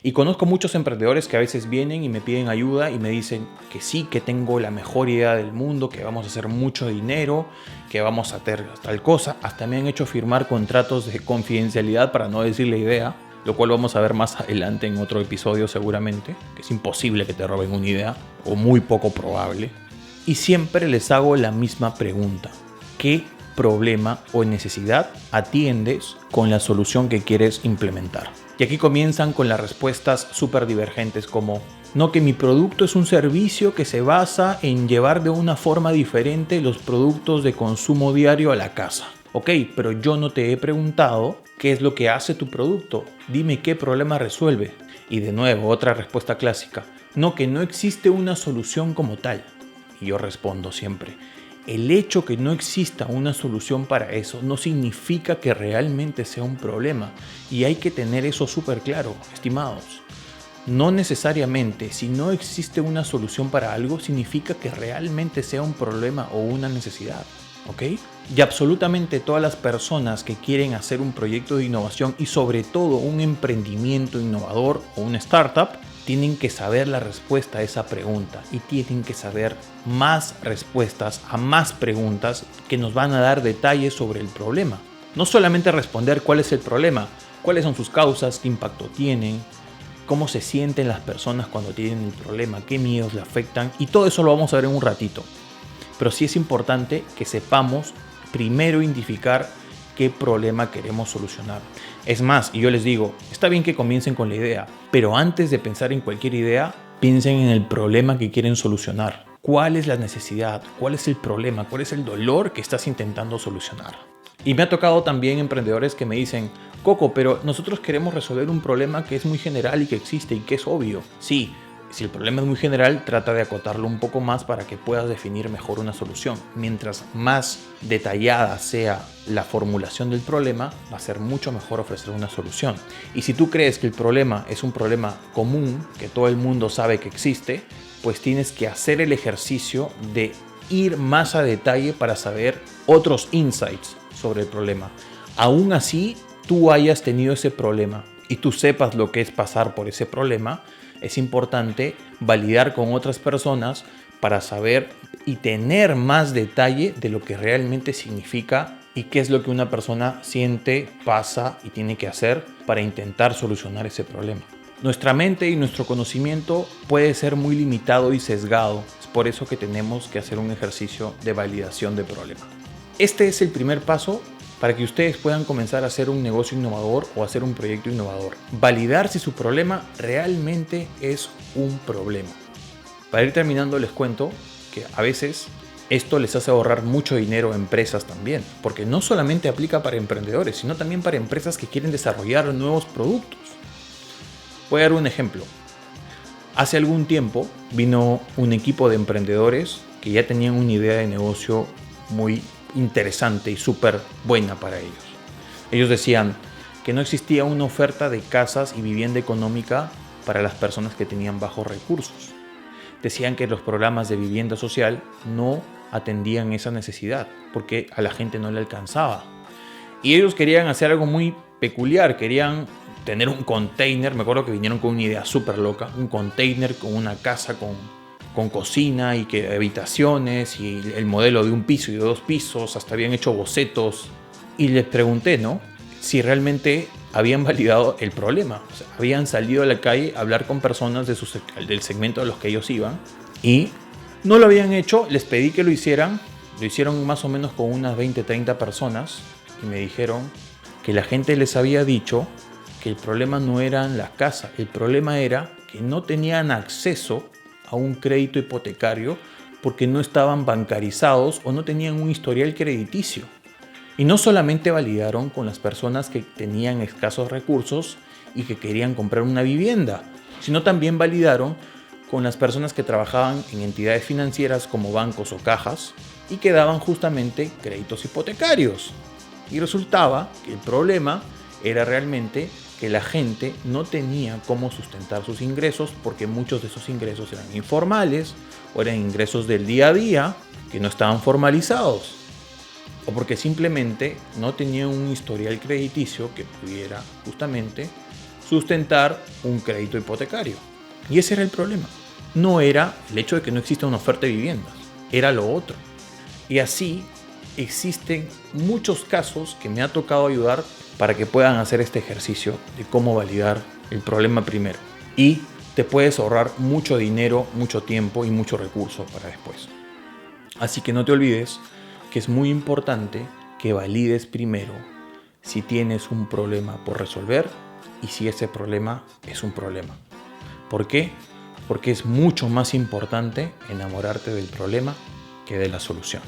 Y conozco muchos emprendedores que a veces vienen y me piden ayuda y me dicen que sí, que tengo la mejor idea del mundo, que vamos a hacer mucho dinero, que vamos a hacer tal cosa. Hasta me han hecho firmar contratos de confidencialidad para no decir la idea, lo cual vamos a ver más adelante en otro episodio seguramente, que es imposible que te roben una idea, o muy poco probable. Y siempre les hago la misma pregunta: ¿qué problema o necesidad atiendes con la solución que quieres implementar? Y aquí comienzan con las respuestas súper divergentes como: no, que mi producto es un servicio que se basa en llevar de una forma diferente los productos de consumo diario a la casa. Ok, pero yo no te he preguntado qué es lo que hace tu producto. Dime qué problema resuelve. Y de nuevo, otra respuesta clásica: no, que no existe una solución como tal. Y yo respondo siempre: el hecho que no exista una solución para eso no significa que realmente sea un problema. Y hay que tener eso súper claro, estimados. No necesariamente, si no existe una solución para algo, significa que realmente sea un problema o una necesidad. ¿Ok? Y absolutamente todas las personas que quieren hacer un proyecto de innovación y sobre todo un emprendimiento innovador o una startup, tienen que saber la respuesta a esa pregunta y tienen que saber más respuestas a más preguntas que nos van a dar detalles sobre el problema. No solamente responder cuál es el problema, cuáles son sus causas, qué impacto tienen, cómo se sienten las personas cuando tienen el problema, qué miedos le afectan, y todo eso lo vamos a ver en un ratito. Pero sí es importante que sepamos primero identificar qué problema queremos solucionar. Es más, y yo les digo, está bien que comiencen con la idea, pero antes de pensar en cualquier idea, piensen en el problema que quieren solucionar. ¿Cuál es la necesidad? ¿Cuál es el problema? ¿Cuál es el dolor que estás intentando solucionar? Y me ha tocado también emprendedores que me dicen: Coco, pero nosotros queremos resolver un problema que es muy general y que existe y que es obvio. Sí, si el problema es muy general, trata de acotarlo un poco más para que puedas definir mejor una solución. Mientras más detallada sea la formulación del problema, va a ser mucho mejor ofrecer una solución. Y si tú crees que el problema es un problema común, que todo el mundo sabe que existe, pues tienes que hacer el ejercicio de ir más a detalle para saber otros insights sobre el problema. Aún así, tú hayas tenido ese problema y tú sepas lo que es pasar por ese problema, es importante validar con otras personas para saber y tener más detalle de lo que realmente significa y qué es lo que una persona siente, pasa y tiene que hacer para intentar solucionar ese problema. Nuestra mente y nuestro conocimiento puede ser muy limitado y sesgado. Es por eso que tenemos que hacer un ejercicio de validación de problema. Este es el primer paso para que ustedes puedan comenzar a hacer un negocio innovador o hacer un proyecto innovador. Validar si su problema realmente es un problema. Para ir terminando, les cuento que a veces esto les hace ahorrar mucho dinero a empresas también, porque no solamente aplica para emprendedores, sino también para empresas que quieren desarrollar nuevos productos. Voy a dar un ejemplo. Hace algún tiempo vino un equipo de emprendedores que ya tenían una idea de negocio muy interesante y súper buena para ellos. Ellos decían que no existía una oferta de casas y vivienda económica para las personas que tenían bajos recursos. Decían que los programas de vivienda social no atendían esa necesidad porque a la gente no le alcanzaba. Y ellos querían hacer algo muy peculiar, querían tener un container. Me acuerdo que vinieron con una idea súper loca, un container con una casa con cocina y que habitaciones y el modelo de un piso y de 2 pisos, hasta habían hecho bocetos. Y les pregunté, ¿no?, si realmente habían validado el problema. O sea, habían salido a la calle a hablar con personas del segmento a los que ellos iban y no lo habían hecho. Les pedí que lo hicieron más o menos con unas 20-30 personas y me dijeron que la gente les había dicho que el problema no era la casa, el problema era que no tenían acceso a un crédito hipotecario porque no estaban bancarizados o no tenían un historial crediticio. Y no solamente validaron con las personas que tenían escasos recursos y que querían comprar una vivienda, sino también validaron con las personas que trabajaban en entidades financieras como bancos o cajas y que daban justamente créditos hipotecarios. Y resultaba que el problema era realmente que la gente no tenía cómo sustentar sus ingresos porque muchos de esos ingresos eran informales o eran ingresos del día a día que no estaban formalizados o porque simplemente no tenían un historial crediticio que pudiera justamente sustentar un crédito hipotecario. Y ese era el problema. No era el hecho de que no exista una oferta de viviendas, era lo otro. Y así existen muchos casos que me ha tocado ayudar para que puedan hacer este ejercicio de cómo validar el problema primero. Y te puedes ahorrar mucho dinero, mucho tiempo y mucho recurso para después. Así que no te olvides que es muy importante que valides primero si tienes un problema por resolver y si ese problema es un problema. ¿Por qué? Porque es mucho más importante enamorarte del problema que de la solución.